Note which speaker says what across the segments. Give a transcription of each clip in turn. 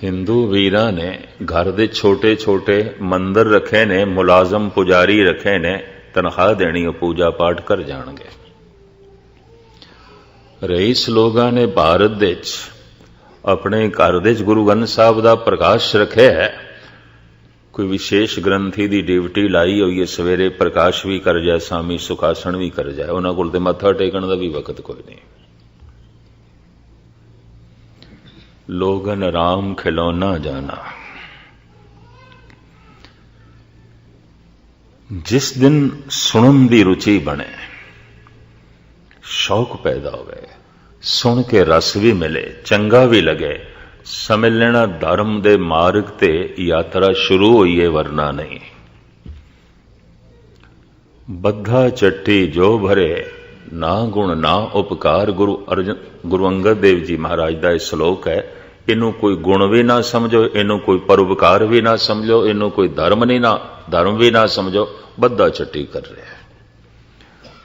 Speaker 1: हिंदू वीरां ने घर दे छोटे छोटे मंदिर रखे ने, मुलाजम पुजारी रखे ने, तनख्वाह देनी पूजा पाठ कर जाणगे। रईस लोगां ने भारत दे अपने घर दे गुरु ग्रंथ साहब दा प्रकाश रखे है। कोई विशेष ग्रंथी दी ड्यूटी लाई हुई है, सवेरे प्रकाश भी कर जाए, शामी सुखासन भी कर जाए। उन्हां कोल ते मत्था टेकण दा भी वक्त कोई नहीं। लोगन राम खिलौना जाना। जिस दिन सुनन दी रुचि बने, शौक पैदा होवे, सुन के रस भी मिले, चंगा भी लगे, समझ लेना धर्म दे मार्ग ते यात्रा शुरू हुई है, वरना नहीं। बद्धा चट्टी जो भरे, ना गुण ना उपकार। गुरु अंगद देव जी महाराज का श्लोक है। इनू कोई गुण भी ना समझो, इनू कोई परोपकार भी ना समझो, इनू कोई धर्म भी ना समझो, बद्धा चट्टी कर रहे हैं।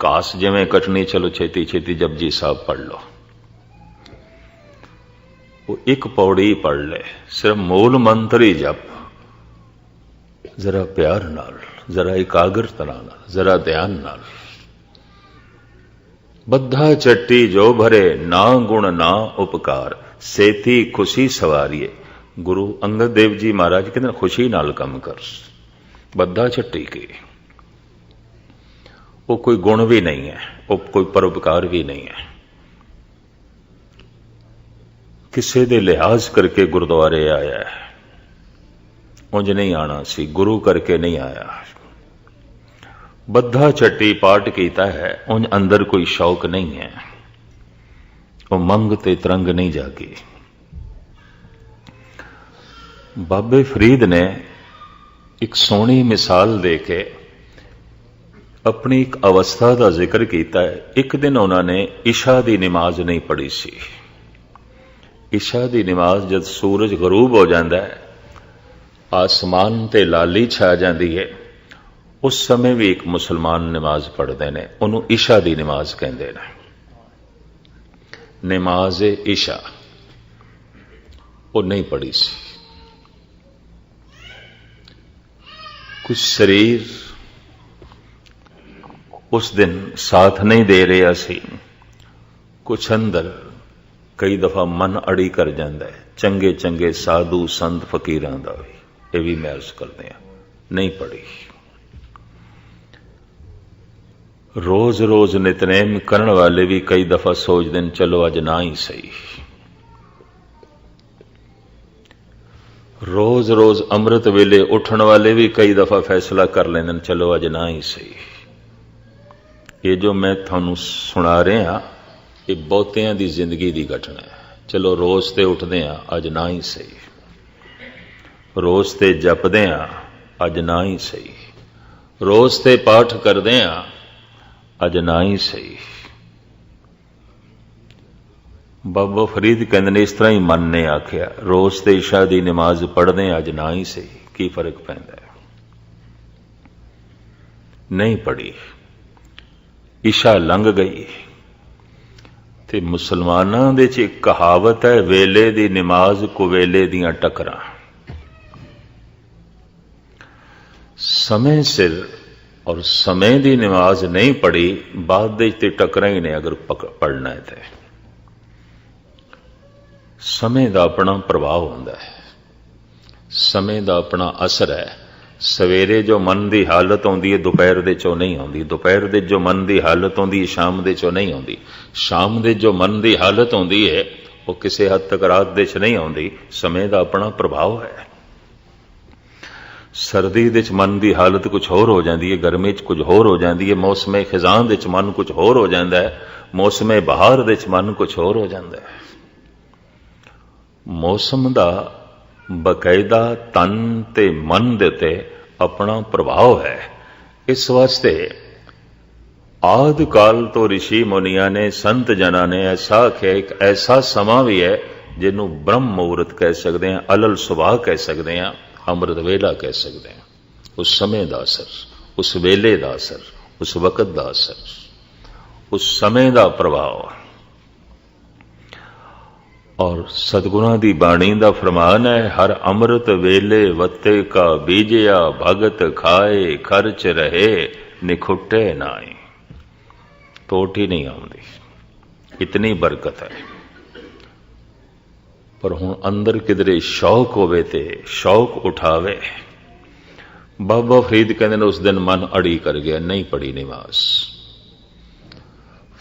Speaker 1: कास जिवें कटनी, चलो छेती छेती जपजी साहब पढ़ लो। वो एक पौड़ी पढ़ ले, सिर्फ मूल मंत्र ही जप, जरा प्यार नाल, जरा एकाग्रता नाल, जरा ध्यान नाल। बद्धा चट्टी जो भरे, ना गुण ना उपकार, सेती खुशी सवारिए। गुरु अंगद देव जी महाराज कहते खुशी नाल कम कर। बद्धा चट्टी की वो कोई गुण भी नहीं है, वो कोई परोपकार भी नहीं है। किसी दे लिहाज करके गुरुद्वारे आया है, उंज नहीं आना सी, गुरु करके नहीं आया। बद्धा चट्टी पाठ कीता है, उंज अंदर कोई शौक नहीं है, वो मंग ते तरंग नहीं जागी। बाबे फरीद ने एक सोहनी मिसाल दे के अपनी एक अवस्था का जिक्र किया है। एक दिन उन्होंने इशा की नमाज नहीं पढ़ी सी। इशा की नमाज जब सूरज गरूब हो जाता है, आसमान ते लाली छा जाती है, उस समय भी एक मुसलमान नमाज पढ़ते हैं, उन्होंने इशा की नमाज कहते हैं। नमाज इशा वो नहीं पढ़ी सी। कुछ शरीर उस दिन साथ नहीं दे रहा सी, कुछ अंदर कई दफा मन अड़ी कर जाता है। चंगे चंगे साधु संत फकीरां दा भी ये भी महसूस करते हैं, नहीं पढ़ी। रोज रोज नितनेम करने वाले भी कई दफा सोचते हैं चलो अज ना ही सही। रोज रोज अमृत वेले उठने वाले भी कई दफा फैसला कर लेंगे चलो अज ना ही सही। ये जो मैं थानू सुना रहा, ये बहुतियां दी जिंदगी दी घटना है। चलो रोज ते उठते हैं, अज ना ही सही। रोज ते जपदे हैं, अज ना ही सही। रोज ते पाठ करते हैं, अज ना ही सही। बाबा फरीद कहते ने इस तरह ही मन ने आख्या, रोज ते इशा दी नमाज पढ़ते हैं, अज ना ही सही। की फर्क पैंदा है? नहीं पढ़ी, इशा लंघ गई। ते मुसलमानां दे च एक कहावत है, वेले दी नमाज कुवेले दियां टकरां। समय सिर और समय दी नमाज नहीं पढ़ी, बाद दे ते टकरां ही ने अगर पढ़ना है तो। समय का अपना प्रभाव होता है, समय का अपना असर है। सवेरे जो मन की हालत आती है, दोपहर दे चो नहीं आती। दोपहर दे जो मन की हालत आती है, शाम दे चो नहीं आती। शाम दे जो मन की हालत आती है, वो किसी हद तक रात दे च नहीं आती। समय का अपना प्रभाव है। सर्दी दे च मन की हालत कुछ होर हो जाती है, गर्मी च कुछ होर हो जाती है, मौसम खिजान दे च मन कुछ होर हो जाता है, मौसम बहार दे च मन कुछ होर हो जाता है। मौसम का बकायदा तन ते मन दे ते अपना प्रभाव है। इस वास्ते आदि काल तो ऋषि मुनिया ने, संत जना ने ऐसा आख्या, एक ऐसा समा भी है जिन्हों ब्रह्म मुहूर्त कह सकते हैं, अलल सुबह कह सकते हैं, अमृत वेला कह सकते हैं। उस समय का असर, उस वेले का असर, उस वक्त का असर, उस समय का प्रभाव। और सतगुणां दी बाणी दा फरमान है, हर अमृत वेले वत्ते का बीजिया, भगत खाए खर्च रहे निखुटे नाई। टोट ही नहीं आउंदी, इतनी बरकत है। पर हुण अंदर किधरे शौक होवे ते शौक उठावे। बाबा फरीद कहते ने उस दिन मन अड़ी कर गया, नहीं पढ़ी नमाज।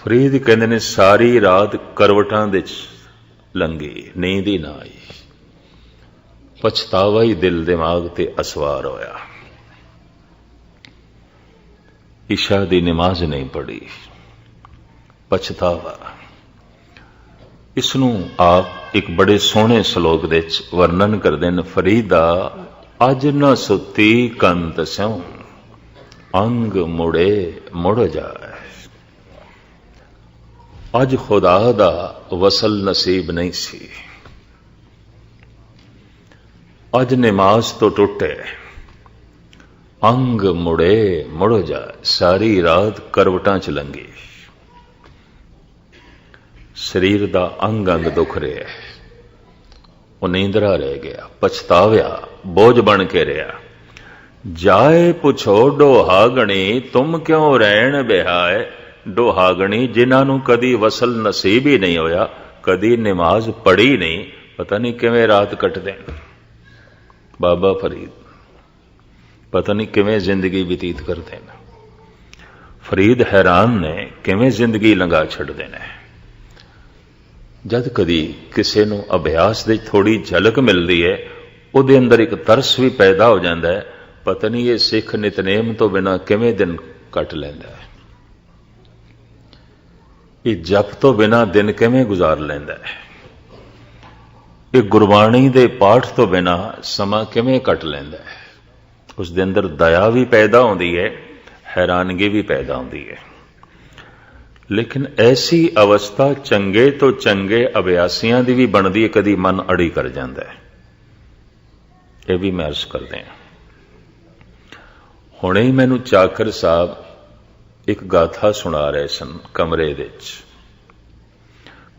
Speaker 1: फरीद कहते ने सारी रात करवटां दे लंघी, नींद ही ना आई। पछतावा ही दिल दिमाग ते असवार होया। इशा दी नमाज नहीं पढ़ी, पछतावा। इसनूं आप एक बड़े सोहने श्लोक दे वर्णन करदे हैं। फरीदा अज न सुती कंत स्यों, अंग मुड़े मुड़ जाए। अज खुदा दा वसल नसीब नहीं सी, अज नमाज तो टुटे, अंग मुड़े मुड़ जाए। सारी रात करवटां च लंघी, शरीर दा अंग अंग दुख रहा है, वो नींदरा रह गया, पछताव्या, बोझ बन के रहा। जाए पुछो डोहागणी, तुम क्यों रहन बिहाए। डोहागणी जिन्होंने कदी वसल नसीब ही नहीं होया, कदी नमाज पढ़ी नहीं, पता नहीं किवें रात कटदे। बाबा फरीद पता नहीं किवें जिंदगी व्यतीत करते हैं। फरीद हैरान ने किवें जिंदगी लंघा छड़दे ने। जद कदी किसी नूं अभ्यास दी थोड़ी झलक मिलती है, उहदे अंदर एक तरस भी पैदा हो जाता है, पता नहीं ये सिख नितनेम तो बिना किवें दिन कट लैंदा है, ये जप तो बिना दिन किवें गुजार लैंदा है, ये गुरबाणी दे पाठ तो बिना समा किवें कट लैंदा है। उस दे अंदर दया भी पैदा होंदी है, हैरानगी भी पैदा होंदी है। लेकिन ऐसी अवस्था चंगे तो चंगे अभ्यासियां दी भी बनदी है, कदी मन अड़ी कर जाता है। यह भी मैं अर्ज करते हैं। हुणे ही मैनू चाकर साहब एक गाथा सुना रहे सन कमरे विच।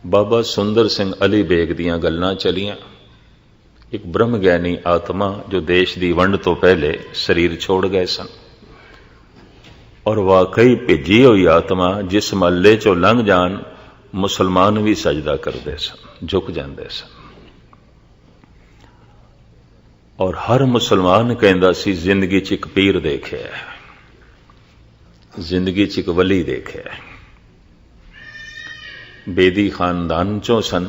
Speaker 1: बाबा सुंदर सिंह अली बेग दीयां गल्लां चलियां। एक ब्रह्म ज्ञानी आत्मा जो देश की वंड तो पहले शरीर छोड़ गए सन, और वाकई भेजी हुई आत्मा जिस महल्ले चो लंघ जान मुसलमान भी सजदा करते सन, झुक जाते सन। और हर मुसलमान कहता सी जिंदगी च एक पीर देखे, जिंदगी च एक वली देखे। बेदी खानदान चों सन,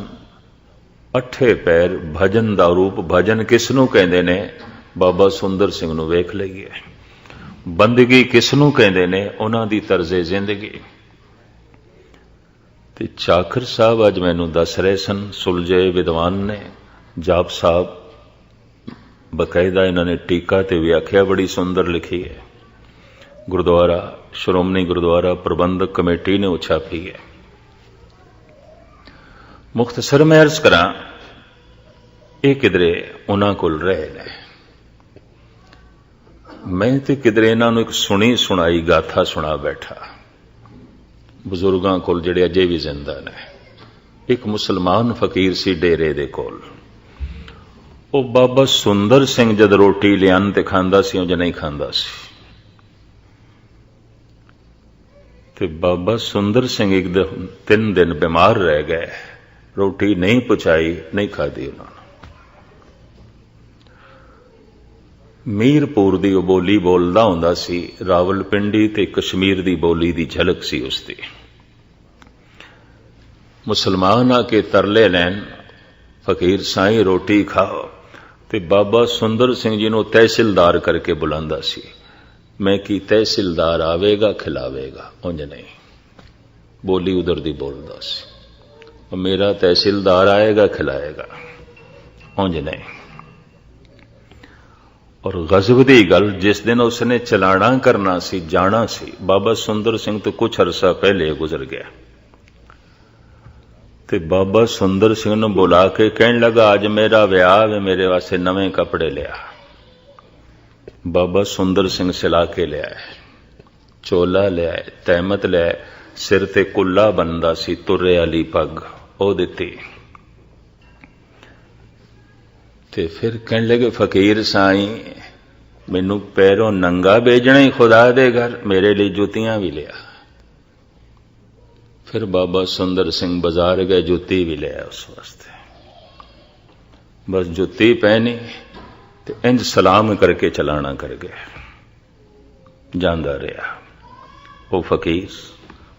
Speaker 1: अठे पैर भजन दा रूप। भजन किसनू कहते ने? बाबा सुंदर सिंह नू वेख लईए। बंदगी किसनू कहते ने? उन्हां दी तर्जे जिंदगी। ते चाकर साहब अज मैनू दस रहे सन, सुलझे विद्वान ने, जाप साहब बकायदा इन्होंने टीका ते व्याख्या बड़ी सुंदर लिखी है। गुरुद्वारा श्रोमणी गुरुद्वारा प्रबंधक कमेटी ने छापी है। मुख्तसर मैं अर्ज करा, ये किधरे उन्हां कोल रहे ने, मैं तो किधरे इन्हों एक सुनी सुनाई गाथा सुना बैठा बुजुर्गों कोल जिहड़े अजे भी जिंदा ने। एक मुसलमान फकीर सी डेरे दे कोल, वो बाबा सुंदर सिंह जद रोटी लियान ते खांदा सी, उंज नहीं खांदा सी। ते बाबा सुंदर सिंह एक 3 दिन बीमार रह गए, रोटी नहीं पहुंचाई, नहीं खाधी उन्होंने। मीरपुर दी वो बोली बोलदा हुंदा सी, रावलपिंडी ते कश्मीर दी बोली दी झलक सी उसदी। मुसलमान आके तरले लैन, फकीर साईं रोटी खाओ, ते बाबा सुंदर सिंह जी नूं तहसीलदार करके बुलांदा सी। मैं की तहसीलदार आवेगा खिलावेगा, उंज नहीं। बोली उधर दी बोलदा सी, मेरा तहसीलदार आएगा खिलाएगा, उंज नहीं। और गजब दी गल, जिस दिन उसने चलाना करना सी, जाना सी, बाबा सुंदर सिंह तो कुछ अरसा पहले गुजर गया। ते बाबा सुंदर सिंह ने बुला के कहने लगा, अज मेरा विआह है, मेरे वास्ते नवे कपड़े लिया। बाबा सुंदर सिंह सिला के लिया, चोला लिया, तहमत लिया, सिर ते कुल्ला बनदा सी, तुरे वाली पग ओ दिती। ਤੇ ਫਿਰ ਕਹਿਣ ਲੱਗੇ ਫਕੀਰ ਸਾਈਂ ਮੈਨੂੰ ਪੈਰੋਂ ਨੰਗਾ ਭੇਜਣਾ ਹੀ ਖੁਦਾ ਦੇ ਘਰ, ਮੇਰੇ ਲਈ ਜੁੱਤੀਆਂ ਵੀ ਲਿਆ। फिर बाबा सुंदर सिंह बाजार गए, जुत्ती भी ले आया उस वास्ते। बस जुत्ती पहनी ते इंज सलाम करके चलाना कर गया, जांदा रहा। वो फकीर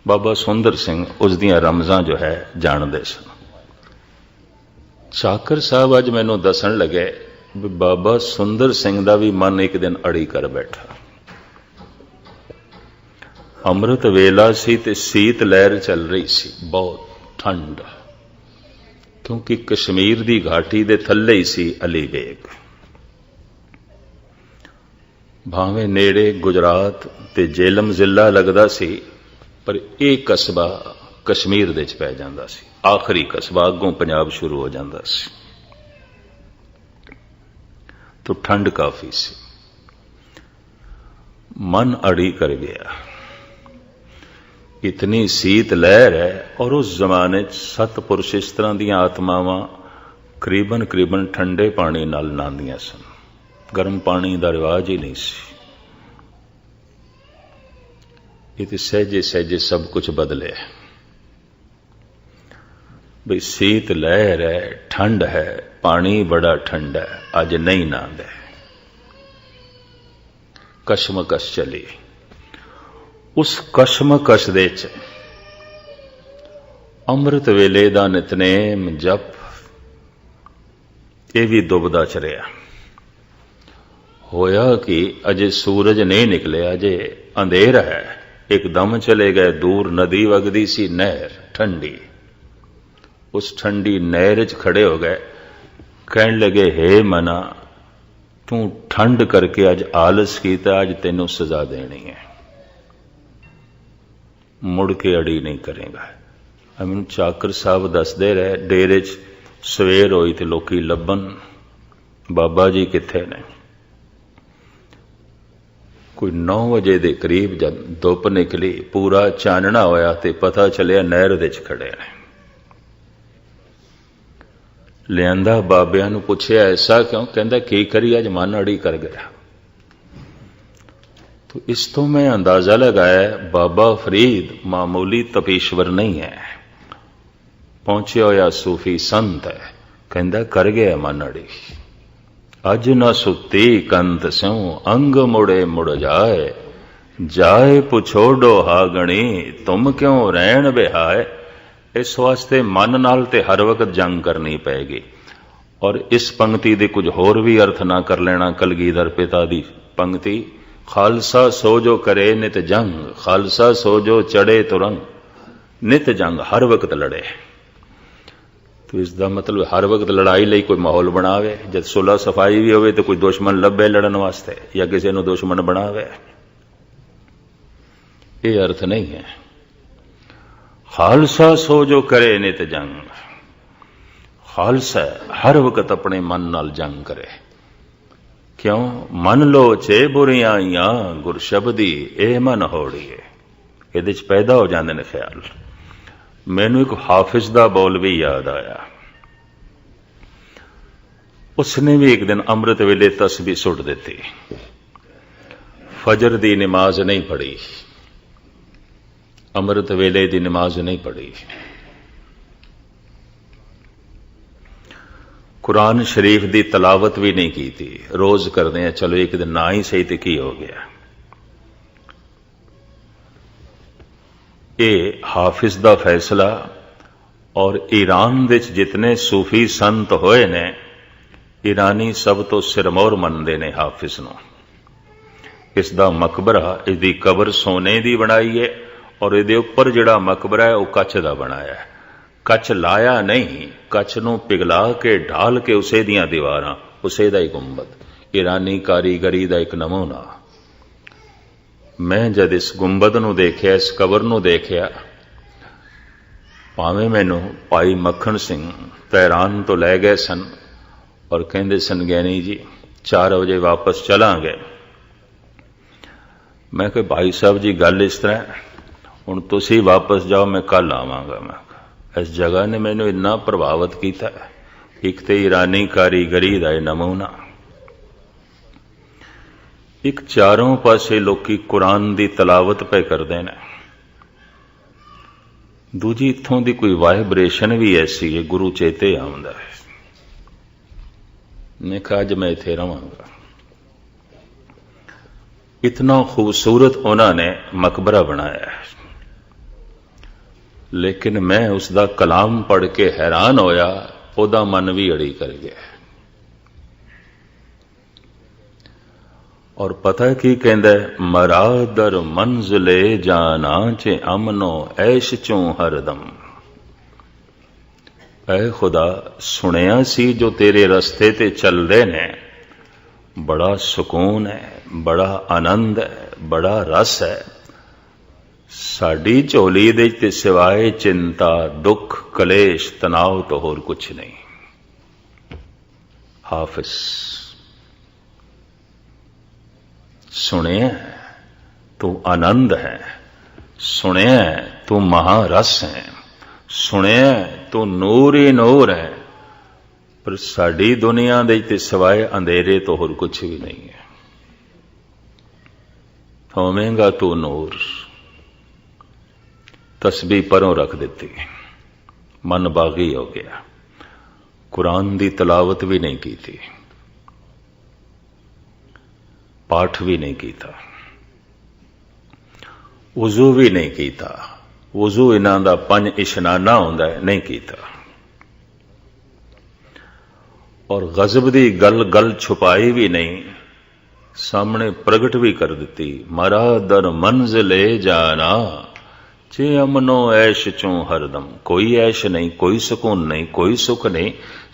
Speaker 1: बाबा सुंदर सिंह उस दियां रमजां जो है जानते सन। चाकर साहब अज मैनू दसन लगे भी बाबा सुंदर सिंह दा भी मन एक दिन अड़ी कर बैठा। अमृत वेला सी ते शीत लहर चल रही सी, बहुत ठंड, क्योंकि कश्मीर दी घाटी दे थल्ले ही सी अली बेग। भावें नेड़े गुजरात ते जेलम जिला लगदा सी, पर यह कस्बा कश्मीर दे च पै जांदा सी, आखिरी कस्बा, अगों पंजाब शुरू हो जांदा सी। तो ठंड काफी सी, मन अड़ी कर गया। इतनी शीत लहर है, और उस जमाने सतपुरुष इस तरह दी आत्मावां करीबन करीबन ठंडे पानी नाल नहांदियां सन, गर्म पानी का रिवाज ही नहीं सी। ये तो सहजे सहजे सब कुछ बदले। भाई शीत लहर है, ठंड है, पानी बड़ा ठंडा है, अज नहीं नहांदे, कशमकश चली। उस कशमकश दे च अमृत वेले दा नितनेम जप ये भी दुबदा च रहा। होया कि अजे सूरज नहीं निकले, अजे अंधेरा है। एकदम चले गए दूर, नदी वगदी सी, नहर ठंडी। उस ठंडी नहर च खड़े हो गए, कहन लगे हे मना, तू ठंड करके अज आलस कीता, अज तेनों सजा देनी है, मुड़ के अड़ी नहीं करेगा। मैनू चाकर साहब दसदे रहे, डेरे च सवेर होई ते लोकी लभन बाबा जी किथे ने। कोई 9 बजे के करीब जब धुप निकली, पूरा चानना होया ते पता चलिया नहर दे च खड़े ने। लियांदा बाबिया नू पुछया ऐसा क्यों? कहंदा की करी, अज मन अड़ी कर गया। तो इस तो मैं अंदाजा लगाया बाबा फरीद मामूली तपीश्वर नहीं है, पहुंचे होया सूफी संत है। कहंदा कर गया मन अड़ी, अज न सुती कंत स्यों, अंग मुड़े मुड़ जाए, जाए पुछो डोहागणी, तुम क्यों रहन बिहाए। इस वास्ते मन नाल ते हर वक्त जंग करनी पैगी। और इस पंक्ति दे कुछ होर भी अर्थ ना कर लेना। कलगीधर पिता दी पंक्ति, खालसा सो जो करे नित जंग, खालसा सो जो चढ़े तुरंग, नित जंग, हर वक्त लड़े। तो इसका मतलब हर वक्त लड़ाई लई कोई माहौल बनावे, जब सुलह सफाई भी होवे तो कोई दुश्मन लभे लड़न वास्ते, या किसी नूं दुश्मन बनावे, ये अर्थ नहीं है। खालसा सो जो करे नित जंग, खालसा हर वक्त अपने मन नाल जंग करे। क्यों? मन लोचे बुरियाइयां गुर शब्दी ए मन होड़िए। ये पैदा हो जाते हैं ख्याल। मैनू एक हाफिज दा बोल भी याद आया। उसने भी एक दिन अमृत वेले तस्बीह सुट दी, फजर दी नमाज नहीं पढ़ी, अमृत वेले दी नमाज नहीं पढ़ी, कुरान शरीफ दी तलावत भी नहीं की थी। रोज करते हैं, चलो एक दिन ना ही सही तो की हो गया। ये हाफिज दा फैसला। और ईरान दे जितने सूफी संत होए ने, ईरानी सब तो सिरमौर मनते ने हाफिज नूं। इसदा मकबरा, इसकी कबर सोने की बनाई है, और इहदे उपर जिहड़ा मकबरा है वह कच्च दा बनाया है। कच्च लाया नहीं, कच्च नूं पिघला के ढाल के उसे दियां दीवारां, उसे दा ही गुंबद। ईरानी कारीगरी दा एक नमूना। मैं जद इस गुंबद नूं देखिया, इस कबर नूं देखिया, भावें मैनू भाई मक्खण सिंह तहरान तो लै गए सन और कहंदे सन ज्ञानी जी 4 बजे वापस चलांगे। मैं कहा भाई साहब जी गल इस तरह, हुण तुसीं वापस जाओ, मैं कल आवांगा। मैं इस जगह ने मैनू इन्ना प्रभावित किया, एक तो ईरानी कारीगरी का नमूना, एक चारों पासे लोकी कुरान की तलावत पे करते हैं, दूजी इत्थों की कोई वाइब्रेशन भी ऐसी है, गुरु चेते आउंदा है। मैं कहा अज मैं इत्थे रहांगा। इतना खूबसूरत उन्होंने मकबरा बनाया है, लेकिन मैं उसका कलाम पढ़ के हैरान होया, ओदा मन भी अड़ी कर गया। और पता है की कहंदा, मरादर मंजिले जाना चे अमनो ऐश चों हरदम। ऐ खुदा, सुनिया सी जो तेरे रस्ते ते चल रहे ने, बड़ा सुकून है, बड़ा आनंद है, बड़ा रस है। साडी झोली दे ते सिवाए चिंता, दुख, कलेश, तनाव तो होर कुछ नहीं। हाफिज सुने तू आनंद है, सुने तू महारस है, सुने तू नूर ही नूर है, पर साडी दुनिया दे ते सिवाए अंधेरे तो होर कुछ भी नहीं है। होवेगा तू नूर। तस्बीह परों रख दी, मन बागी हो गया, कुरान की तलावत भी नहीं की थी, पाठ भी नहीं किया, वजू भी नहीं किया। वजू इन्हां दा 5 इशनाना होंदा है, नहीं किया। और गजब दी गल गल छुपाई भी नहीं, सामने प्रगट भी कर दी। मरा दर मंजिले जाना चे अमनो ऐश चों हरदम। कोई ऐश नहीं, कोई सुकून नहीं, कोई सुख नहीं।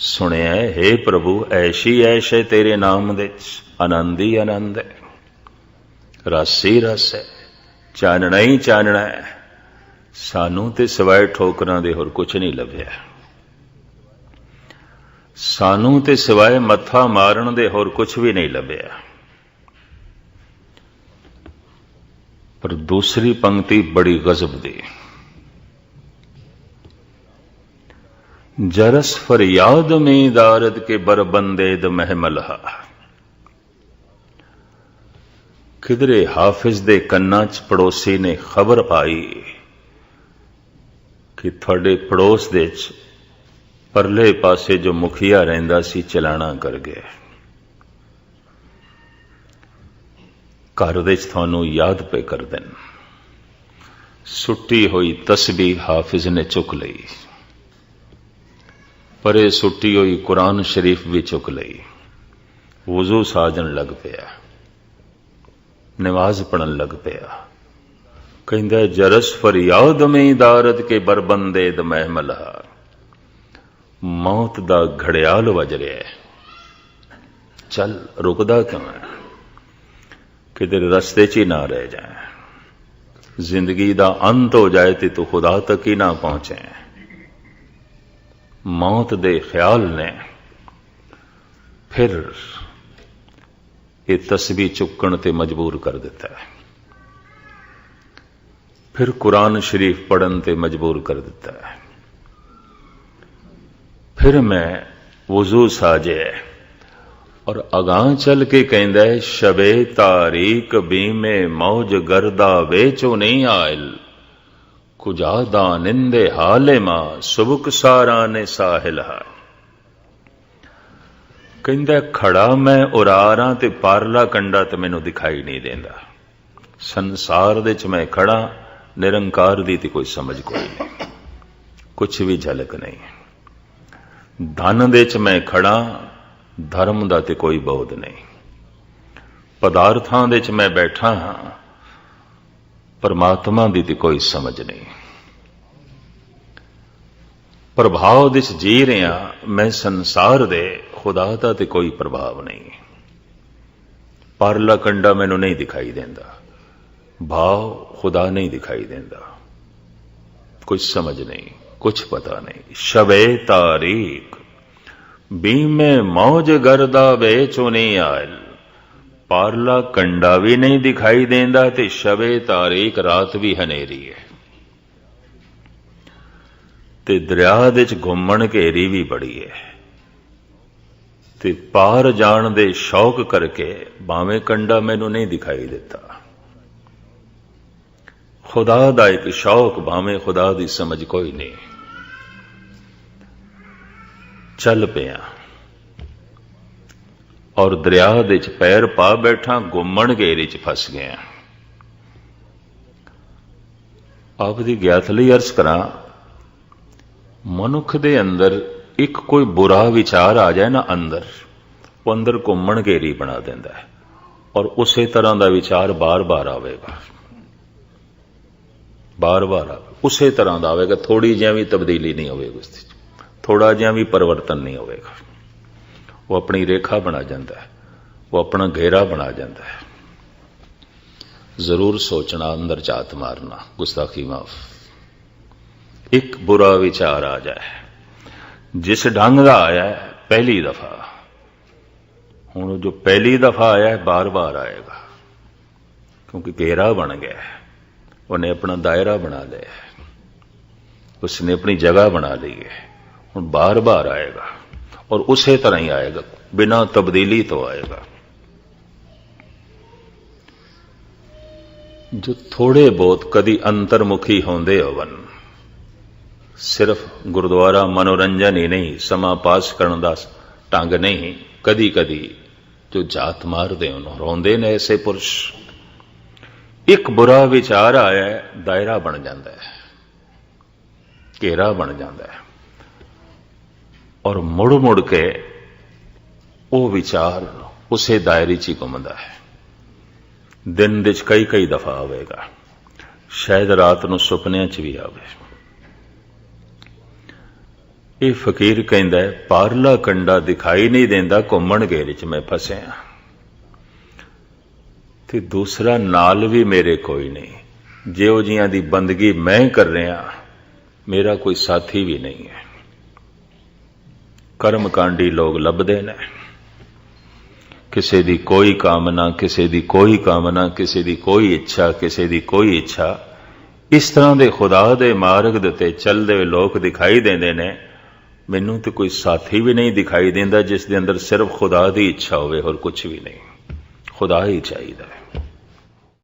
Speaker 1: सुनिया हे प्रभु, ऐशी ऐश है तेरे नाम दे, आनंद ही आनंद है, रस ही रस है, चानना ही चानना है। सानू ते सिवाए ठोकरां दे होर कुछ नहीं लभ्या, सानू ते सिवाए मत्था मारन दे होर कुछ भी नहीं लभ्या। पर दूसरी पंक्ति बड़ी गजब दी, जरस फरियाद में दारद के बरबंदेद महमलहा। किधरे हाफिज दे कन्ना च पड़ोसी ने खबर पाई कि थोड़े पड़ोस दे परले पासे जो मुखिया रहिंदा सी चलाना कर गया। घर दे थानू याद पे कर देन। सुट्टी हुई तस्बीह हाफिज ने चुक लई, परे सुट्टी हुई कुरान शरीफ भी चुक लई, वजू साजन लग पिया, नमाज पढ़न लग पिया। कहंदा जरस फरियाद में दारद के बरबंदेद महमलहा। मौत दा घड़ियाल वज रहा है, चल रुकदा क्यों है, किधर रस्ते च ही ना रह जाए। जिंदगी दा अंत हो जाए तो तू खुदा तक ही ना पहुंचे। मौत दे ख्याल ने फिर ये तस्बीह चुकण ते मजबूर कर दिता है, फिर कुरान शरीफ पढ़न ते मजबूर कर दिता है। फिर मैं वजू साजे और अगां चल के कहंदा है, शबे तारीक बीमे मौज गर्दा वेचो नहीं आयल, कुजादा निंदे हाले मां सुबुक सारा ने साहिल हा। कहंदा खड़ा मैं उरारां ते पारला कंडा ते मैनू दिखाई नहीं देंदा। संसार दे च मैं खड़ा, निरंकार दी ते कोई समझ कोई नहीं, कुछ भी झलक नहीं। धन दे च मैं खड़ा, धर्म दा ते कोई बोध नहीं। पदार्थां दे च मैं बैठा हां, परमात्मा दी ते कोई समझ नहीं। प्रभाव दे च जी रहा मैं संसार दे, खुदा दा ते कोई प्रभाव नहीं। परला कंडा मैनू नहीं दिखाई देंदा, भाव खुदा नहीं दिखाई देंदा, कुछ समझ नहीं, कुछ पता नहीं। शबे तारीक बीमे मौज गर्दा बेचो नहीं आयल, पारला कंडा भी नहीं दिखाई देंदा ते शबे तारीक रात भी हनेरी है, ते दरिया दे च घुमण घेरी भी बड़ी है। ਤੇ ਪਾਰ ਜਾਣ ਦੇ ਸ਼ੌਕ ਕਰਕੇ ਭਾਵੇਂ ਕੰਡਾ ਮੈਨੂੰ ਨਹੀਂ ਦਿਖਾਈ ਦਿੱਤਾ। खुदा दा एक शौक, भावें खुदा दी समझ कोई नहीं। चल पिया और दरिया दे च पैर पा बैठा, घुमण घेरे च फस गया। आप दी ज्ञात लई अर्ज करा, मनुख दे अंदर एक कोई बुरा विचार आ जाए ना अंदर, वो अंदर घुमण घेरी बना देंदा है और उसे तरह का विचार बार बार आवेगा, बार बार उसे तरह का आएगा। थोड़ी जिहा भी तब्दीली नहीं होगी, थोड़ा जिहा भी परिवर्तन नहीं होगा। वो अपनी रेखा बना जाता है, वो अपना घेरा बना जाता है। जरूर सोचना, अंदर झात मारना, गुस्ताखी माफ। एक बुरा विचार आ जाए, जिस ढंग का आया है पहली दफा, हुण जो पहली दफा आया है बार बार आएगा, क्योंकि घेरा बन गया है। उन्हें अपना दायरा बना लिया, उसने अपनी जगह बना ली है। हुण बार बार आएगा और उसे तरह ही आएगा, बिना तब्दीली तो आएगा। जो थोड़े बहुत कदी अंतर्मुखी होंदे होवन, सिर्फ गुरुद्वारा मनोरंजन ही नहीं, समा पास करने का ढंग नहीं, कदी कदी जो जात मारदे उन्होंने रोंदे ने ऐसे पुरुष। एक बुरा विचार आया है, दायरा बन जाता है, घेरा बन जाता है और मुड़ मुड़ के वो विचार उसे दायरे च ही घूमता है। दिन दे कई कई दफा आवेगा, शायद रात नूं सुपनियां च भी आवे। ये फकीर कहंदा है, पारला कंडा दिखाई नहीं देंदा, घुमण घेरे च मैं फसिया ते दूसरा नाल भी मेरे कोई नहीं। जिहो जिहां दी बंदगी मैं कर रहा, मेरा कोई साथी भी नहीं है। कर्मकांडी लोग लभदे ने, किसी दी कोई कामना, किसी दी कोई कामना, किसी दी कोई इच्छा, किसी दी कोई इच्छा। इस तरह दे खुदा दे मार्ग दे चलदे लोग दिखाई देंदे ने। मैनूं तो कोई साथी भी नहीं दिखाई देंदा जिस दे अंदर सिर्फ खुदा दी इच्छा होवे और कुछ भी नहीं, खुदा ही चाहिए।